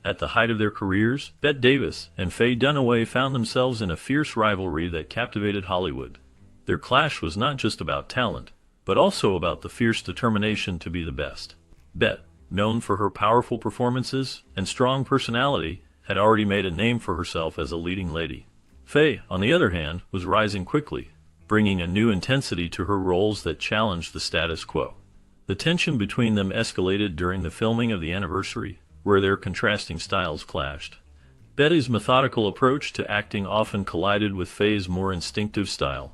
At the height of their careers, Bette Davis and Faye Dunaway found themselves in a fierce rivalry that captivated Hollywood. Their clash was not just about talent, but also about the fierce determination to be the best. Bette, known for her powerful performances and strong personality, had already made a name for herself as a leading lady. Faye, on the other hand, was rising quickly, bringing a new intensity to her roles that challenged the status quo. The tension between them escalated during the filming of The Anniversary, where their contrasting styles clashed. Bette's methodical approach to acting often collided with Faye's more instinctive style.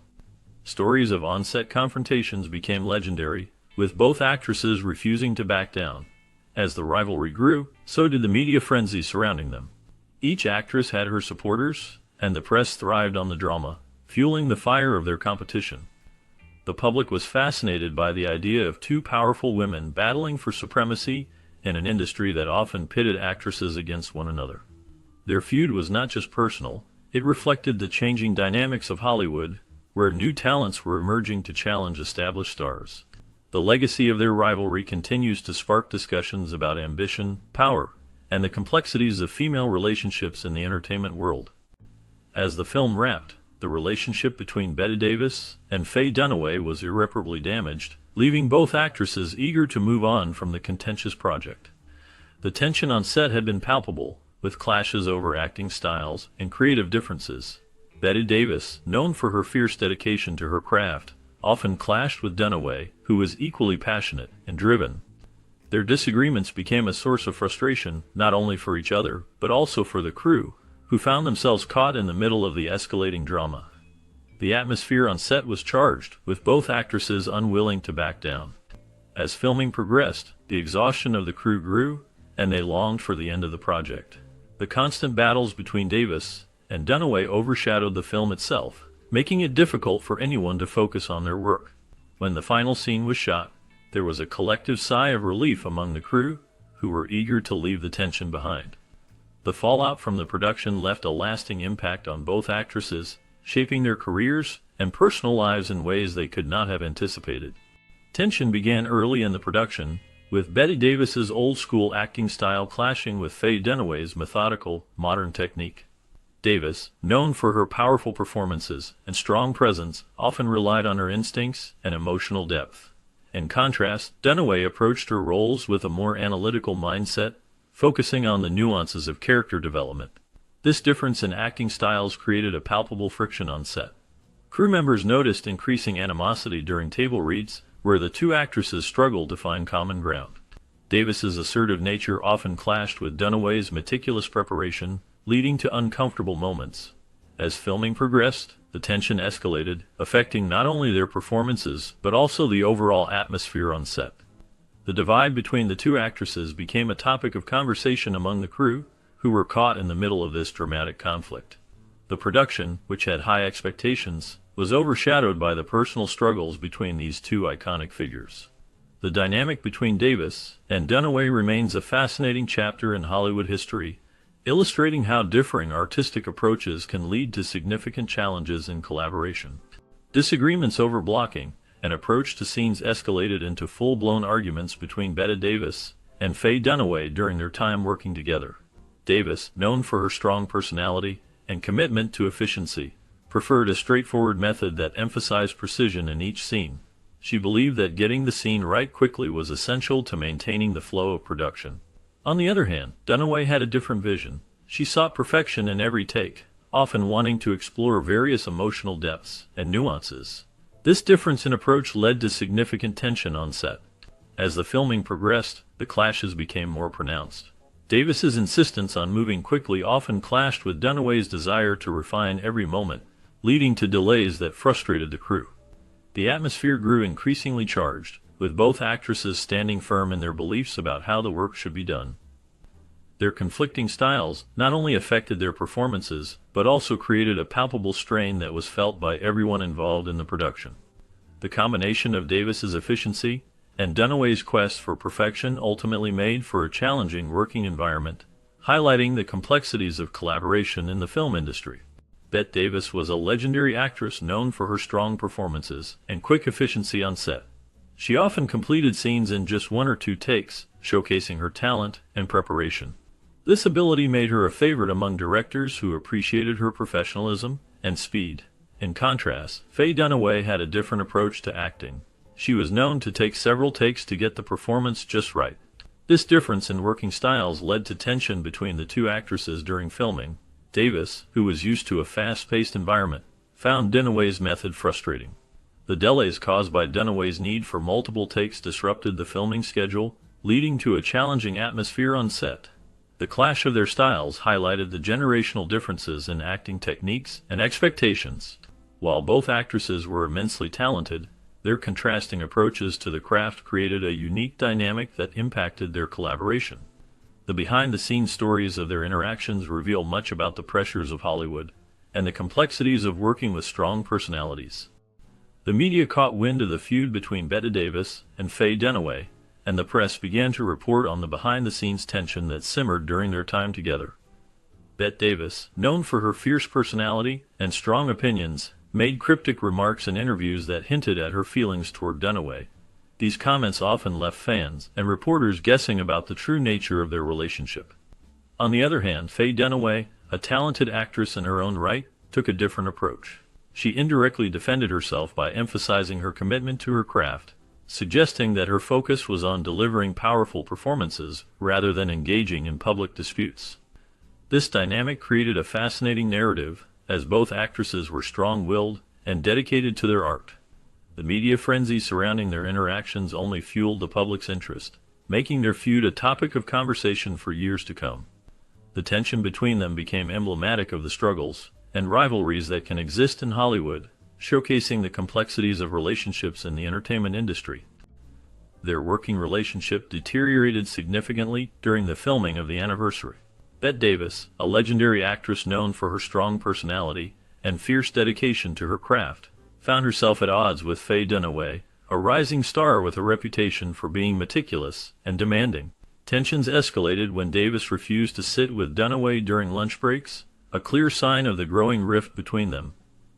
Stories of on-set confrontations became legendary, with both actresses refusing to back down. As the rivalry grew, so did the media frenzy surrounding them. Each actress had her supporters, and the press thrived on the drama, fueling the fire of their competition. The public was fascinated by the idea of two powerful women battling for supremacy in an industry that often pitted actresses against one another. Their feud was not just personal, it reflected the changing dynamics of Hollywood, where new talents were emerging to challenge established stars. The legacy of their rivalry continues to spark discussions about ambition, power, and the complexities of female relationships in the entertainment world. As the film wrapped, the relationship between Bette Davis and Faye Dunaway was irreparably damaged, leaving both actresses eager to move on from the contentious project. The tension on set had been palpable, with clashes over acting styles and creative differences. Bette Davis, known for her fierce dedication to her craft, often clashed with Dunaway, who was equally passionate and driven. Their disagreements became a source of frustration, not only for each other, but also for the crew, who found themselves caught in the middle of the escalating drama. The atmosphere on set was charged, with both actresses unwilling to back down. As filming progressed, the exhaustion of the crew grew, and they longed for the end of the project. The constant battles between Davis and Dunaway overshadowed the film itself, making it difficult for anyone to focus on their work. When the final scene was shot, there was a collective sigh of relief among the crew, who were eager to leave the tension behind. The fallout from the production left a lasting impact on both actresses, shaping their careers and personal lives in ways they could not have anticipated. Tension began early in the production, with Bette Davis's old-school acting style clashing with Faye Dunaway's methodical, modern technique. Davis, known for her powerful performances and strong presence, often relied on her instincts and emotional depth. In contrast, Dunaway approached her roles with a more analytical mindset, focusing on the nuances of character development. This difference in acting styles created a palpable friction on set. Crew members noticed increasing animosity during table reads, where the two actresses struggled to find common ground. Davis's assertive nature often clashed with Dunaway's meticulous preparation, leading to uncomfortable moments. As filming progressed, the tension escalated, affecting not only their performances but also the overall atmosphere on set. The divide between the two actresses became a topic of conversation among the crew, who were caught in the middle of this dramatic conflict. The production, which had high expectations, was overshadowed by the personal struggles between these two iconic figures. The dynamic between Davis and Dunaway remains a fascinating chapter in Hollywood history, illustrating how differing artistic approaches can lead to significant challenges in collaboration. Disagreements over blocking and approach to scenes escalated into full-blown arguments between Bette Davis and Faye Dunaway during their time working together. Davis, known for her strong personality and commitment to efficiency, preferred a straightforward method that emphasized precision in each scene. She believed that getting the scene right quickly was essential to maintaining the flow of production. On the other hand, Dunaway had a different vision. She sought perfection in every take, often wanting to explore various emotional depths and nuances. This difference in approach led to significant tension on set. As the filming progressed, the clashes became more pronounced. Davis's insistence on moving quickly often clashed with Dunaway's desire to refine every moment, leading to delays that frustrated the crew. The atmosphere grew increasingly charged, with both actresses standing firm in their beliefs about how the work should be done. Their conflicting styles not only affected their performances, but also created a palpable strain that was felt by everyone involved in the production. The combination of Davis's efficiency and Dunaway's quest for perfection ultimately made for a challenging working environment, highlighting the complexities of collaboration in the film industry. Bette Davis was a legendary actress known for her strong performances and quick efficiency on set. She often completed scenes in just 1 or 2 takes, showcasing her talent and preparation. This ability made her a favorite among directors who appreciated her professionalism and speed. In contrast, Faye Dunaway had a different approach to acting. She was known to take several takes to get the performance just right. This difference in working styles led to tension between the two actresses during filming. Davis, who was used to a fast-paced environment, found Dunaway's method frustrating. The delays caused by Dunaway's need for multiple takes disrupted the filming schedule, leading to a challenging atmosphere on set. The clash of their styles highlighted the generational differences in acting techniques and expectations. While both actresses were immensely talented, their contrasting approaches to the craft created a unique dynamic that impacted their collaboration. The behind-the-scenes stories of their interactions reveal much about the pressures of Hollywood and the complexities of working with strong personalities. The media caught wind of the feud between Bette Davis and Faye Dunaway, and the press began to report on the behind-the-scenes tension that simmered during their time together. Bette Davis, known for her fierce personality and strong opinions, made cryptic remarks in interviews that hinted at her feelings toward Dunaway. These comments often left fans and reporters guessing about the true nature of their relationship. On the other hand, Faye Dunaway, a talented actress in her own right, took a different approach. She indirectly defended herself by emphasizing her commitment to her craft, suggesting that her focus was on delivering powerful performances rather than engaging in public disputes. This dynamic created a fascinating narrative, as both actresses were strong-willed and dedicated to their art. The media frenzy surrounding their interactions only fueled the public's interest, making their feud a topic of conversation for years to come. The tension between them became emblematic of the struggles and rivalries that can exist in Hollywood, showcasing the complexities of relationships in the entertainment industry. Their working relationship deteriorated significantly during the filming of The Anniversary. Bette Davis, a legendary actress known for her strong personality and fierce dedication to her craft, found herself at odds with Faye Dunaway, a rising star with a reputation for being meticulous and demanding. Tensions escalated when Davis refused to sit with Dunaway during lunch breaks, a clear sign of the growing rift between them.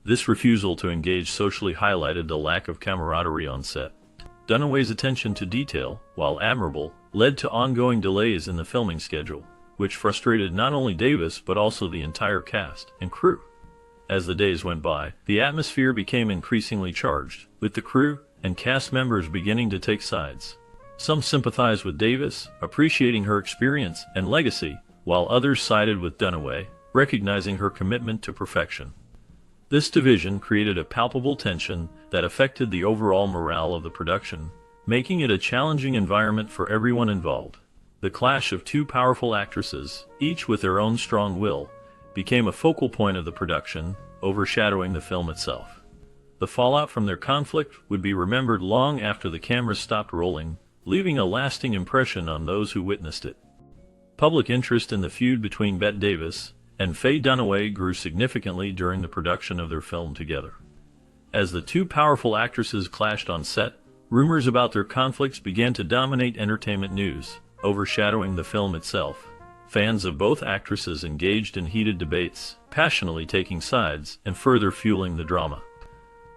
This refusal to engage socially highlighted the lack of camaraderie on set. Dunaway's attention to detail, while admirable, led to ongoing delays in the filming schedule, which frustrated not only Davis but also the entire cast and crew. As the days went by, the atmosphere became increasingly charged, with the crew and cast members beginning to take sides. Some sympathized with Davis, appreciating her experience and legacy, while others sided with Dunaway, recognizing her commitment to perfection. This division created a palpable tension that affected the overall morale of the production, making it a challenging environment for everyone involved. The clash of two powerful actresses, each with their own strong will, became a focal point of the production, overshadowing the film itself. The fallout from their conflict would be remembered long after the cameras stopped rolling, leaving a lasting impression on those who witnessed it. Public interest in the feud between Bette Davis and Faye Dunaway grew significantly during the production of their film together. As the two powerful actresses clashed on set, rumors about their conflicts began to dominate entertainment news, overshadowing the film itself. Fans of both actresses engaged in heated debates, passionately taking sides and further fueling the drama.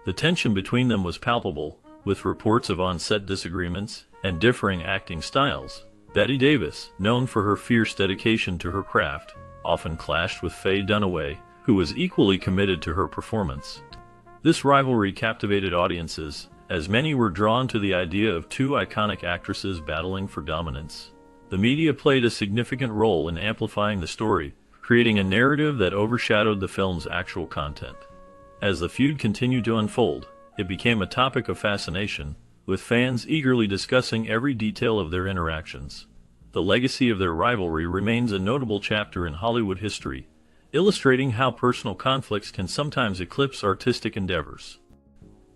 The tension between them was palpable, with reports of on-set disagreements and differing acting styles. Bette Davis, known for her fierce dedication to her craft, often clashed with Faye Dunaway, who was equally committed to her performance. This rivalry captivated audiences, as many were drawn to the idea of two iconic actresses battling for dominance. The media played a significant role in amplifying the story, creating a narrative that overshadowed the film's actual content. As the feud continued to unfold, it became a topic of fascination, with fans eagerly discussing every detail of their interactions. The legacy of their rivalry remains a notable chapter in Hollywood history, illustrating how personal conflicts can sometimes eclipse artistic endeavors.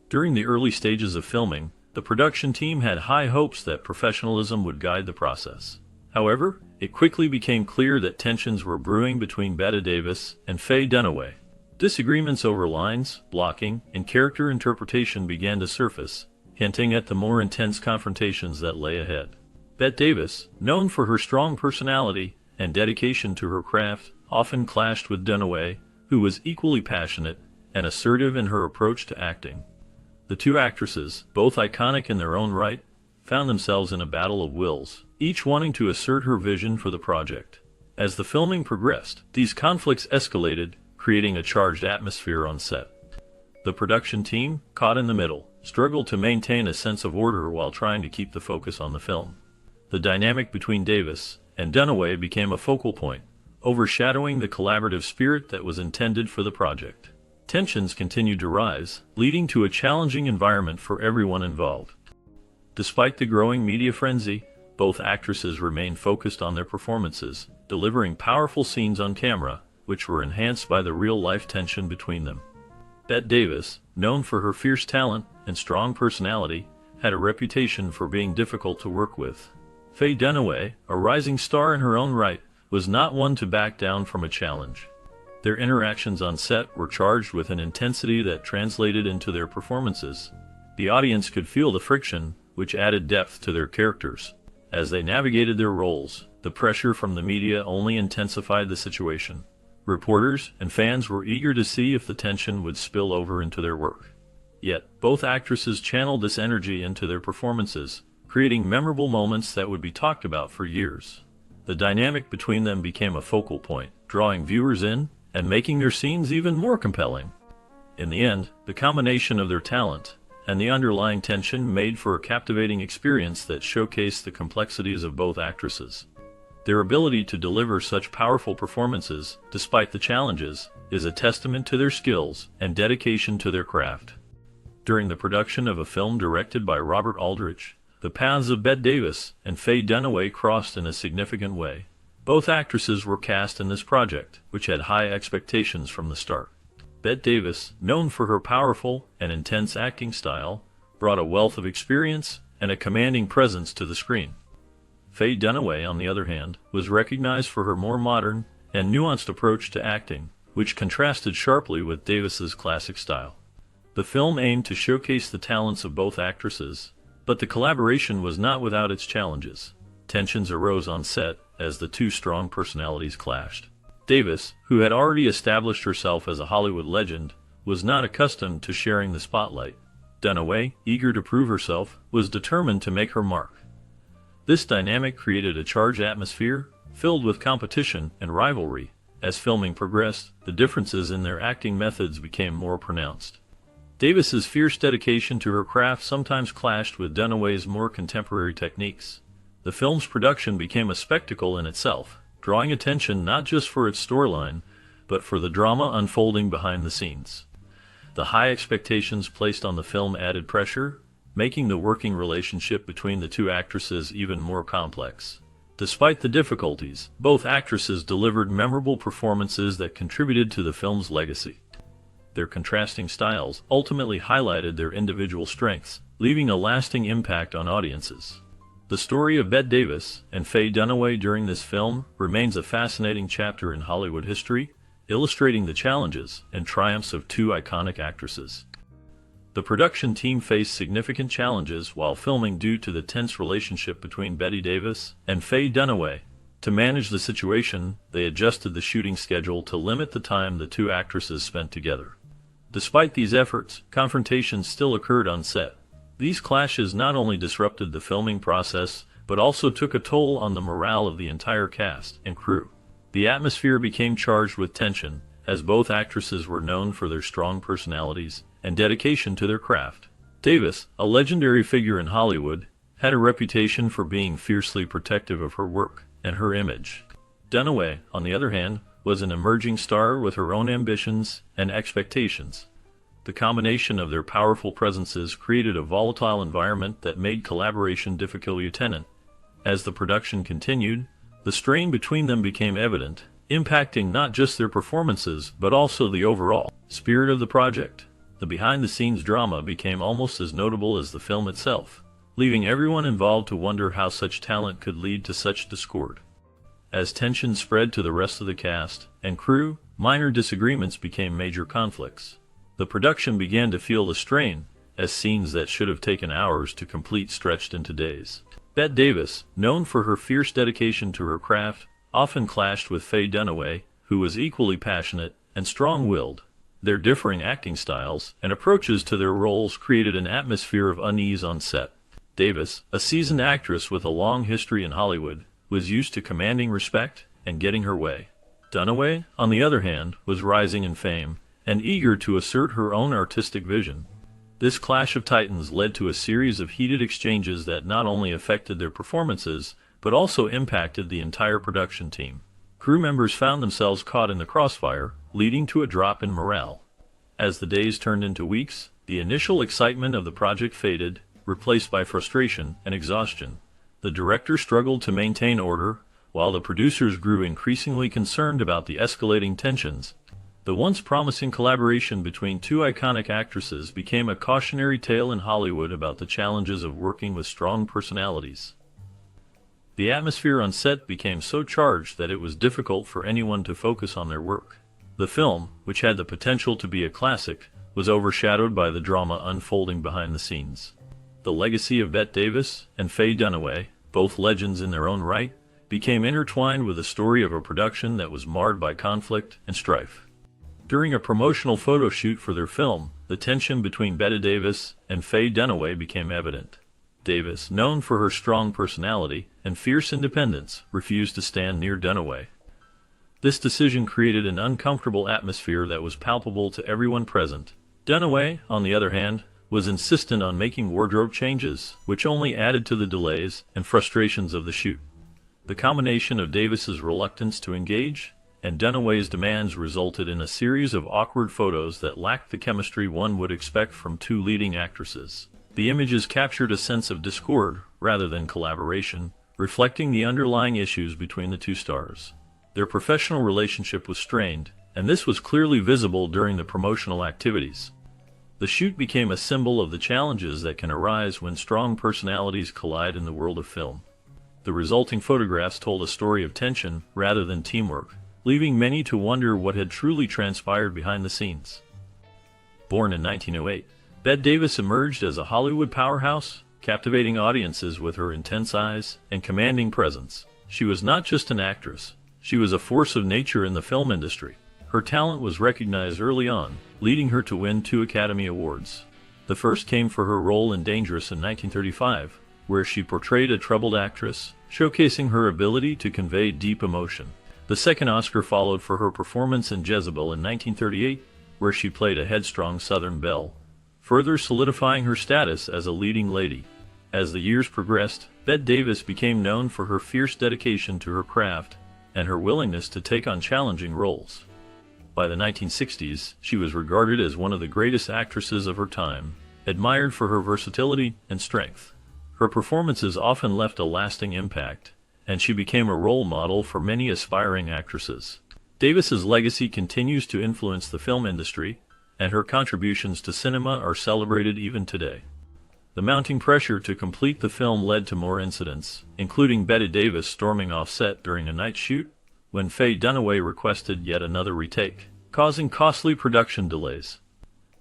During the early stages of filming, the production team had high hopes that professionalism would guide the process. However, it quickly became clear that tensions were brewing between Bette Davis and Faye Dunaway. Disagreements over lines, blocking, and character interpretation began to surface, hinting at the more intense confrontations that lay ahead. Bette Davis, known for her strong personality and dedication to her craft, often clashed with Dunaway, who was equally passionate and assertive in her approach to acting. The two actresses, both iconic in their own right, found themselves in a battle of wills, each wanting to assert her vision for the project. As the filming progressed, these conflicts escalated, creating a charged atmosphere on set. The production team, caught in the middle, struggled to maintain a sense of order while trying to keep the focus on the film. The dynamic between Davis and Dunaway became a focal point, overshadowing the collaborative spirit that was intended for the project. Tensions continued to rise, leading to a challenging environment for everyone involved. Despite the growing media frenzy, both actresses remained focused on their performances, delivering powerful scenes on camera, which were enhanced by the real-life tension between them. Bette Davis, known for her fierce talent and strong personality, had a reputation for being difficult to work with. Faye Dunaway, a rising star in her own right, was not one to back down from a challenge. Their interactions on set were charged with an intensity that translated into their performances. The audience could feel the friction, which added depth to their characters. As they navigated their roles, the pressure from the media only intensified the situation. Reporters and fans were eager to see if the tension would spill over into their work. Yet, both actresses channeled this energy into their performances, creating memorable moments that would be talked about for years. The dynamic between them became a focal point, drawing viewers in and making their scenes even more compelling. In the end, the combination of their talent and the underlying tension made for a captivating experience that showcased the complexities of both actresses. Their ability to deliver such powerful performances, despite the challenges, is a testament to their skills and dedication to their craft. During the production of a film directed by Robert Aldrich, the paths of Bette Davis and Faye Dunaway crossed in a significant way. Both actresses were cast in this project, which had high expectations from the start. Bette Davis, known for her powerful and intense acting style, brought a wealth of experience and a commanding presence to the screen. Faye Dunaway, on the other hand, was recognized for her more modern and nuanced approach to acting, which contrasted sharply with Davis's classic style. The film aimed to showcase the talents of both actresses, but the collaboration was not without its challenges. Tensions arose on set as the two strong personalities clashed. Davis, who had already established herself as a Hollywood legend, was not accustomed to sharing the spotlight. Dunaway, eager to prove herself, was determined to make her mark. This dynamic created a charged atmosphere, filled with competition and rivalry. As filming progressed, the differences in their acting methods became more pronounced. Davis's fierce dedication to her craft sometimes clashed with Dunaway's more contemporary techniques. The film's production became a spectacle in itself, drawing attention not just for its storyline, but for the drama unfolding behind the scenes. The high expectations placed on the film added pressure, making the working relationship between the two actresses even more complex. Despite the difficulties, both actresses delivered memorable performances that contributed to the film's legacy. Their contrasting styles ultimately highlighted their individual strengths, leaving a lasting impact on audiences. The story of Bette Davis and Faye Dunaway during this film remains a fascinating chapter in Hollywood history, illustrating the challenges and triumphs of two iconic actresses. The production team faced significant challenges while filming due to the tense relationship between Bette Davis and Faye Dunaway. To manage the situation, they adjusted the shooting schedule to limit the time the two actresses spent together. Despite these efforts, confrontations still occurred on set. These clashes not only disrupted the filming process, but also took a toll on the morale of the entire cast and crew. The atmosphere became charged with tension, as both actresses were known for their strong personalities and dedication to their craft. Davis, a legendary figure in Hollywood, had a reputation for being fiercely protective of her work and her image. Dunaway, on the other hand, was an emerging star with her own ambitions and expectations. The combination of their powerful presences created a volatile environment that made collaboration difficult. As the production continued, the strain between them became evident, impacting not just their performances but also the overall spirit of the project. The behind-the-scenes drama became almost as notable as the film itself, leaving everyone involved to wonder how such talent could lead to such discord. As tension spread to the rest of the cast and crew, minor disagreements became major conflicts. The production began to feel the strain, as scenes that should have taken hours to complete stretched into days. Bette Davis, known for her fierce dedication to her craft, often clashed with Faye Dunaway, who was equally passionate and strong-willed. Their differing acting styles and approaches to their roles created an atmosphere of unease on set. Davis, a seasoned actress with a long history in Hollywood, was used to commanding respect and getting her way. Dunaway, on the other hand, was rising in fame and eager to assert her own artistic vision. This clash of titans led to a series of heated exchanges that not only affected their performances, but also impacted the entire production team. Crew members found themselves caught in the crossfire, leading to a drop in morale. As the days turned into weeks, the initial excitement of the project faded, replaced by frustration and exhaustion. The director struggled to maintain order, while the producers grew increasingly concerned about the escalating tensions. The once promising collaboration between two iconic actresses became a cautionary tale in Hollywood about the challenges of working with strong personalities. The atmosphere on set became so charged that it was difficult for anyone to focus on their work. The film, which had the potential to be a classic, was overshadowed by the drama unfolding behind the scenes. The legacy of Bette Davis and Faye Dunaway, both legends in their own right, became intertwined with the story of a production that was marred by conflict and strife. During a promotional photo shoot for their film, the tension between Bette Davis and Faye Dunaway became evident. Davis, known for her strong personality and fierce independence, refused to stand near Dunaway. This decision created an uncomfortable atmosphere that was palpable to everyone present. Dunaway, on the other hand, was insistent on making wardrobe changes, which only added to the delays and frustrations of the shoot. The combination of Davis's reluctance to engage and Dunaway's demands resulted in a series of awkward photos that lacked the chemistry one would expect from two leading actresses. The images captured a sense of discord rather than collaboration, reflecting the underlying issues between the two stars. Their professional relationship was strained, and this was clearly visible during the promotional activities. The shoot became a symbol of the challenges that can arise when strong personalities collide in the world of film. The resulting photographs told a story of tension rather than teamwork, leaving many to wonder what had truly transpired behind the scenes. Born in 1908, Bette Davis emerged as a Hollywood powerhouse, captivating audiences with her intense eyes and commanding presence. She was not just an actress, she was a force of nature in the film industry. Her talent was recognized early on, leading her to win 2 Academy Awards. The first came for her role in Dangerous in 1935, where she portrayed a troubled actress, showcasing her ability to convey deep emotion. The second Oscar followed for her performance in Jezebel in 1938, where she played a headstrong Southern belle, further solidifying her status as a leading lady. As the years progressed, Bette Davis became known for her fierce dedication to her craft and her willingness to take on challenging roles. By the 1960s, she was regarded as one of the greatest actresses of her time, admired for her versatility and strength. Her performances often left a lasting impact, and she became a role model for many aspiring actresses. Davis's legacy continues to influence the film industry, and her contributions to cinema are celebrated even today. The mounting pressure to complete the film led to more incidents, including Bette Davis storming off set during a night shoot, when Faye Dunaway requested yet another retake, causing costly production delays.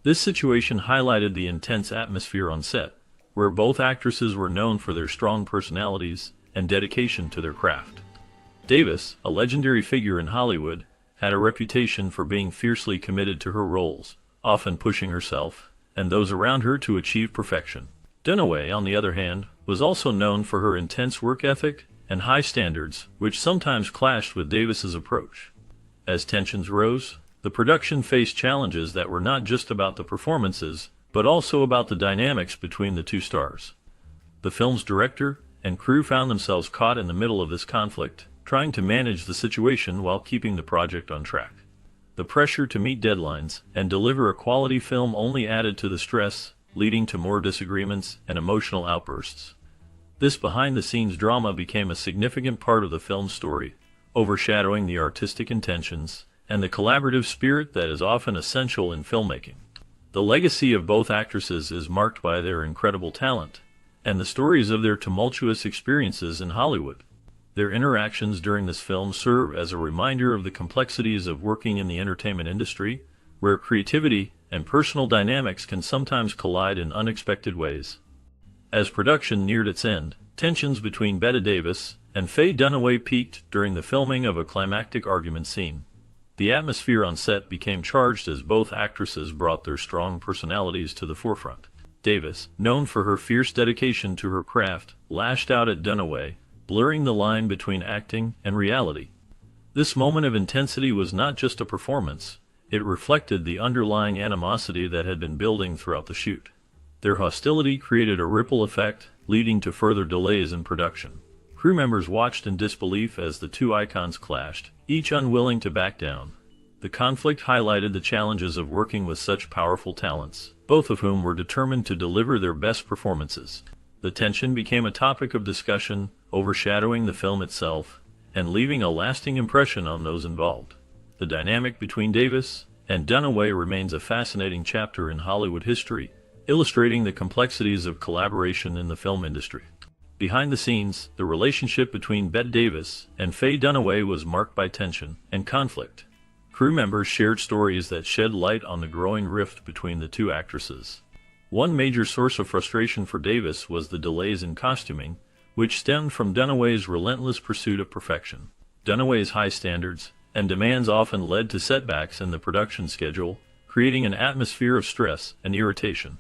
This situation highlighted the intense atmosphere on set, where both actresses were known for their strong personalities and dedication to their craft. Davis, a legendary figure in Hollywood, had a reputation for being fiercely committed to her roles, often pushing herself and those around her to achieve perfection. Dunaway, on the other hand, was also known for her intense work ethic and high standards, which sometimes clashed with Davis's approach. As tensions rose, the production faced challenges that were not just about the performances, but also about the dynamics between the two stars. The film's director and crew found themselves caught in the middle of this conflict, trying to manage the situation while keeping the project on track. The pressure to meet deadlines and deliver a quality film only added to the stress, leading to more disagreements and emotional outbursts. This behind-the-scenes drama became a significant part of the film's story, overshadowing the artistic intentions and the collaborative spirit that is often essential in filmmaking. The legacy of both actresses is marked by their incredible talent and the stories of their tumultuous experiences in Hollywood. Their interactions during this film serve as a reminder of the complexities of working in the entertainment industry, where creativity and personal dynamics can sometimes collide in unexpected ways. As production neared its end, tensions between Bette Davis and Faye Dunaway peaked during the filming of a climactic argument scene. The atmosphere on set became charged as both actresses brought their strong personalities to the forefront. Davis, known for her fierce dedication to her craft, lashed out at Dunaway, blurring the line between acting and reality. This moment of intensity was not just a performance, it reflected the underlying animosity that had been building throughout the shoot. Their hostility created a ripple effect, leading to further delays in production. Crew members watched in disbelief as the two icons clashed, each unwilling to back down. The conflict highlighted the challenges of working with such powerful talents, both of whom were determined to deliver their best performances. The tension became a topic of discussion, overshadowing the film itself, and leaving a lasting impression on those involved. The dynamic between Davis and Dunaway remains a fascinating chapter in Hollywood history, illustrating the complexities of collaboration in the film industry. Behind the scenes, the relationship between Bette Davis and Faye Dunaway was marked by tension and conflict. Crew members shared stories that shed light on the growing rift between the two actresses. One major source of frustration for Davis was the delays in costuming, which stemmed from Dunaway's relentless pursuit of perfection. Dunaway's high standards and demands often led to setbacks in the production schedule, creating an atmosphere of stress and irritation.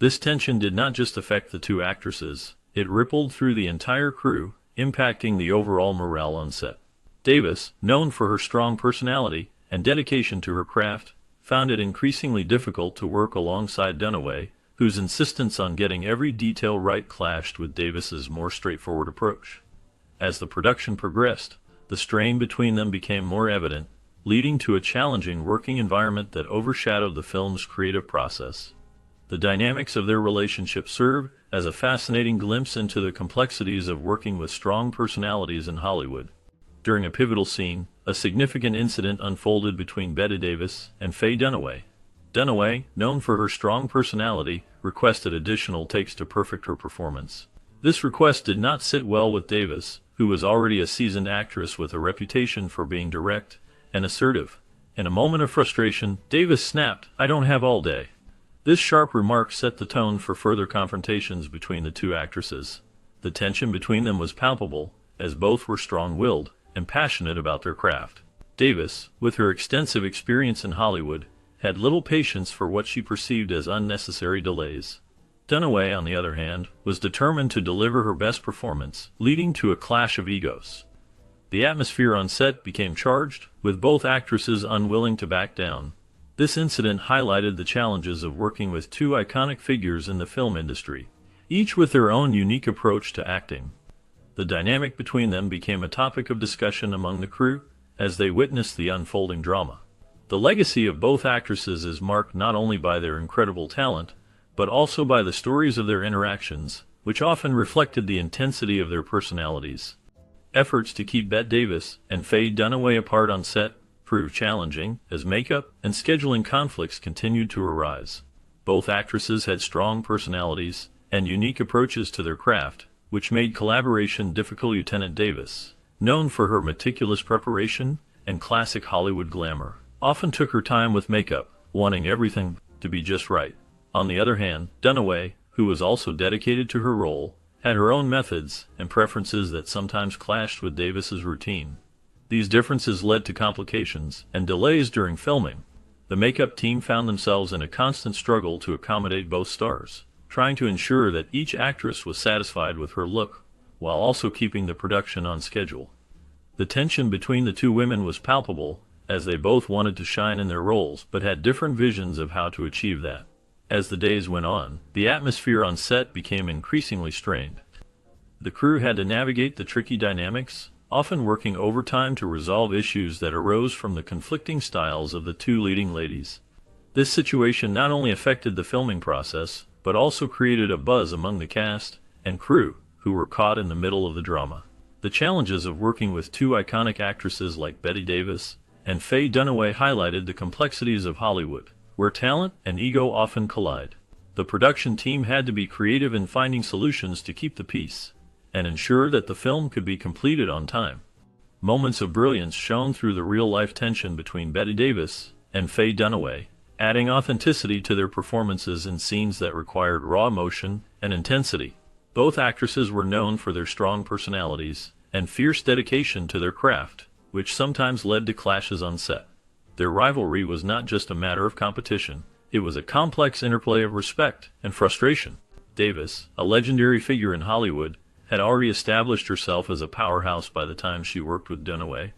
This tension did not just affect the two actresses, it rippled through the entire crew, impacting the overall morale on set. Davis, known for her strong personality and dedication to her craft, found it increasingly difficult to work alongside Dunaway, whose insistence on getting every detail right clashed with Davis's more straightforward approach. As the production progressed, the strain between them became more evident, leading to a challenging working environment that overshadowed the film's creative process. The dynamics of their relationship served as a fascinating glimpse into the complexities of working with strong personalities in Hollywood. During a pivotal scene, a significant incident unfolded between Bette Davis and Faye Dunaway. Dunaway, known for her strong personality, requested additional takes to perfect her performance. This request did not sit well with Davis, who was already a seasoned actress with a reputation for being direct and assertive. In a moment of frustration, Davis snapped, "I don't have all day." This sharp remark set the tone for further confrontations between the two actresses. The tension between them was palpable, as both were strong-willed and passionate about their craft. Davis, with her extensive experience in Hollywood, had little patience for what she perceived as unnecessary delays. Dunaway, on the other hand, was determined to deliver her best performance, leading to a clash of egos. The atmosphere on set became charged, with both actresses unwilling to back down. This incident highlighted the challenges of working with two iconic figures in the film industry, each with their own unique approach to acting. The dynamic between them became a topic of discussion among the crew as they witnessed the unfolding drama. The legacy of both actresses is marked not only by their incredible talent, but also by the stories of their interactions, which often reflected the intensity of their personalities. Efforts to keep Bette Davis and Faye Dunaway apart on set proved challenging, as makeup and scheduling conflicts continued to arise. Both actresses had strong personalities and unique approaches to their craft, which made collaboration difficult. Lieutenant Davis, known for her meticulous preparation and classic Hollywood glamour, often took her time with makeup, wanting everything to be just right. On the other hand, Dunaway, who was also dedicated to her role, had her own methods and preferences that sometimes clashed with Davis's routine. These differences led to complications and delays during filming. The makeup team found themselves in a constant struggle to accommodate both stars, trying to ensure that each actress was satisfied with her look, while also keeping the production on schedule. The tension between the two women was palpable, as they both wanted to shine in their roles but had different visions of how to achieve that. As the days went on, the atmosphere on set became increasingly strained. The crew had to navigate the tricky dynamics, often working overtime to resolve issues that arose from the conflicting styles of the two leading ladies. This situation not only affected the filming process, but also created a buzz among the cast and crew, who were caught in the middle of the drama. The challenges of working with two iconic actresses like Bette Davis and Faye Dunaway highlighted the complexities of Hollywood, where talent and ego often collide. The production team had to be creative in finding solutions to keep the peace and ensure that the film could be completed on time. Moments of brilliance shone through the real-life tension between Bette Davis and Faye Dunaway, adding authenticity to their performances in scenes that required raw emotion and intensity. Both actresses were known for their strong personalities and fierce dedication to their craft, which sometimes led to clashes on set. Their rivalry was not just a matter of competition, it was a complex interplay of respect and frustration. Davis, a legendary figure in Hollywood, had already established herself as a powerhouse by the time she worked with Dunaway.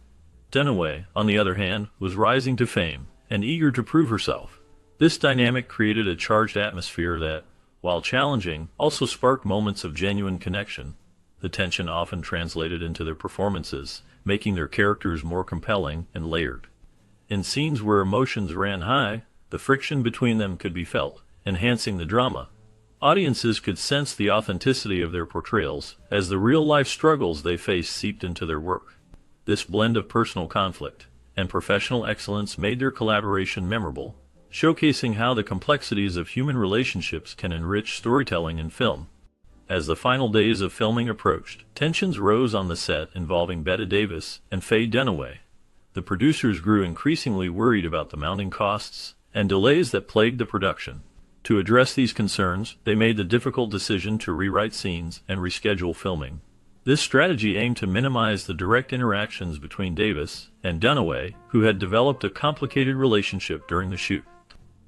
Dunaway, on the other hand, was rising to fame and eager to prove herself. This dynamic created a charged atmosphere that, while challenging, also sparked moments of genuine connection. The tension often translated into their performances, making their characters more compelling and layered. In scenes where emotions ran high, the friction between them could be felt, enhancing the drama. Audiences could sense the authenticity of their portrayals as the real-life struggles they faced seeped into their work. This blend of personal conflict and professional excellence made their collaboration memorable, showcasing how the complexities of human relationships can enrich storytelling in film. As the final days of filming approached, tensions rose on the set involving Bette Davis and Faye Dunaway. The producers grew increasingly worried about the mounting costs and delays that plagued the production. To address these concerns, they made the difficult decision to rewrite scenes and reschedule filming. This strategy aimed to minimize the direct interactions between Davis and Dunaway, who had developed a complicated relationship during the shoot.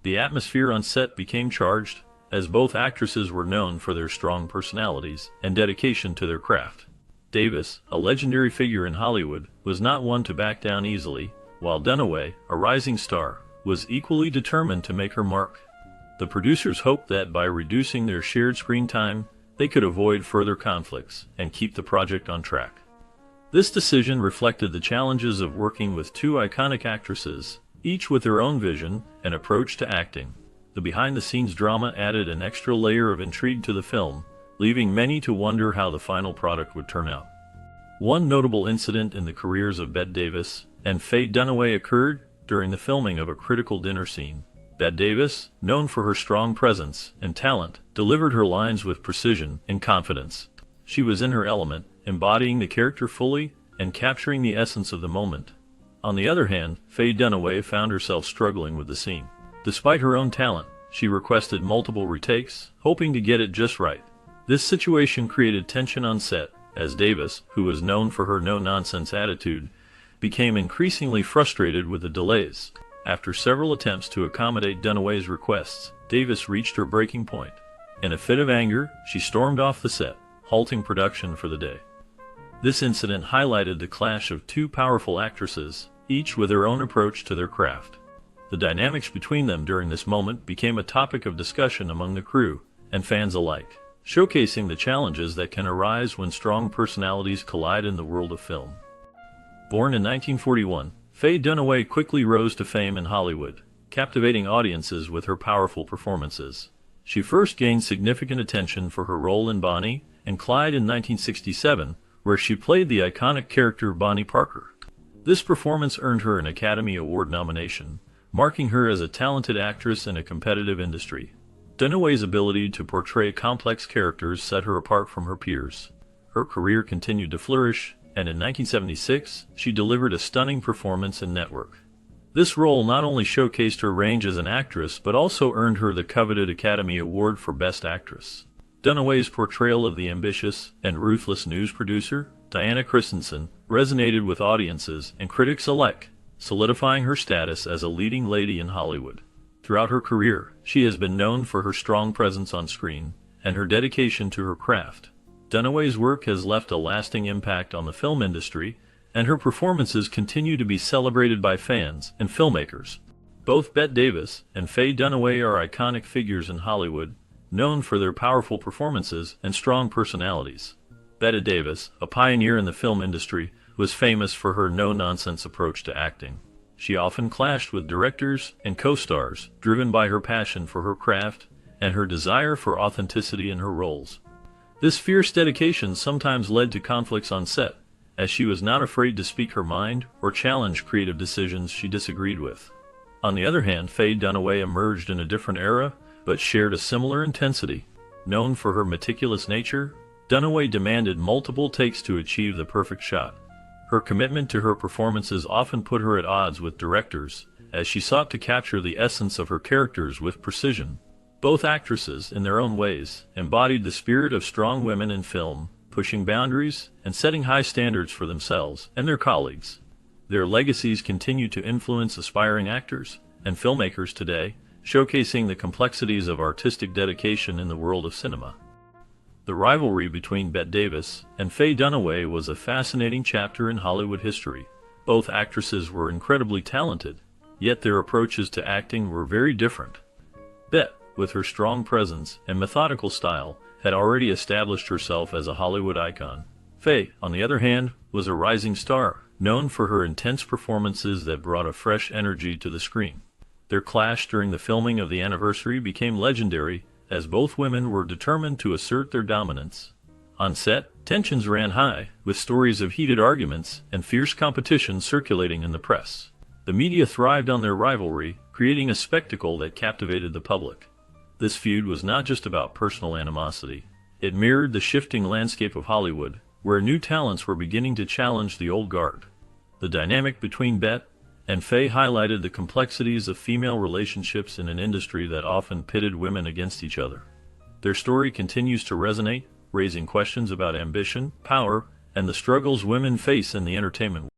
The atmosphere on set became charged, as both actresses were known for their strong personalities and dedication to their craft. Davis, a legendary figure in Hollywood, was not one to back down easily, while Dunaway, a rising star, was equally determined to make her mark. The producers hoped that by reducing their shared screen time, they could avoid further conflicts and keep the project on track. This decision reflected the challenges of working with two iconic actresses, each with their own vision and approach to acting. The behind-the-scenes drama added an extra layer of intrigue to the film, leaving many to wonder how the final product would turn out. One notable incident in the careers of Bette Davis and Faye Dunaway occurred during the filming of a critical dinner scene. Bette Davis, known for her strong presence and talent, delivered her lines with precision and confidence. She was in her element, embodying the character fully and capturing the essence of the moment. On the other hand, Faye Dunaway found herself struggling with the scene. Despite her own talent, she requested multiple retakes, hoping to get it just right. This situation created tension on set, as Davis, who was known for her no-nonsense attitude, became increasingly frustrated with the delays. After several attempts to accommodate Dunaway's requests, Davis reached her breaking point. In a fit of anger, she stormed off the set, halting production for the day. This incident highlighted the clash of two powerful actresses, each with her own approach to their craft. The dynamics between them during this moment became a topic of discussion among the crew and fans alike, showcasing the challenges that can arise when strong personalities collide in the world of film. Born in 1941, Faye Dunaway quickly rose to fame in Hollywood, captivating audiences with her powerful performances. She first gained significant attention for her role in Bonnie and Clyde in 1967, where she played the iconic character Bonnie Parker. This performance earned her an Academy Award nomination, marking her as a talented actress in a competitive industry. Dunaway's ability to portray complex characters set her apart from her peers. Her career continued to flourish, and in 1976, she delivered a stunning performance in Network. This role not only showcased her range as an actress, but also earned her the coveted Academy Award for Best Actress. Dunaway's portrayal of the ambitious and ruthless news producer, Diana Christensen, resonated with audiences and critics alike, solidifying her status as a leading lady in Hollywood. Throughout her career, she has been known for her strong presence on screen and her dedication to her craft. Dunaway's work has left a lasting impact on the film industry, and her performances continue to be celebrated by fans and filmmakers. Both Bette Davis and Faye Dunaway are iconic figures in Hollywood, known for their powerful performances and strong personalities. Bette Davis, a pioneer in the film industry, was famous for her no-nonsense approach to acting. She often clashed with directors and co-stars, driven by her passion for her craft and her desire for authenticity in her roles. This fierce dedication sometimes led to conflicts on set, as she was not afraid to speak her mind or challenge creative decisions she disagreed with. On the other hand, Faye Dunaway emerged in a different era, but shared a similar intensity. Known for her meticulous nature, Dunaway demanded multiple takes to achieve the perfect shot. Her commitment to her performances often put her at odds with directors, as she sought to capture the essence of her characters with precision. Both actresses, in their own ways, embodied the spirit of strong women in film, pushing boundaries and setting high standards for themselves and their colleagues. Their legacies continue to influence aspiring actors and filmmakers today, showcasing the complexities of artistic dedication in the world of cinema. The rivalry between Bette Davis and Faye Dunaway was a fascinating chapter in Hollywood history. Both actresses were incredibly talented, yet their approaches to acting were very different. Bette, with her strong presence and methodical style, had already established herself as a Hollywood icon. Faye, on the other hand, was a rising star, known for her intense performances that brought a fresh energy to the screen. Their clash during the filming of the anniversary became legendary, as both women were determined to assert their dominance. On set, tensions ran high, with stories of heated arguments and fierce competition circulating in the press. The media thrived on their rivalry, creating a spectacle that captivated the public. This feud was not just about personal animosity. It mirrored the shifting landscape of Hollywood, where new talents were beginning to challenge the old guard. The dynamic between Bette and Faye highlighted the complexities of female relationships in an industry that often pitted women against each other. Their story continues to resonate, raising questions about ambition, power, and the struggles women face in the entertainment world.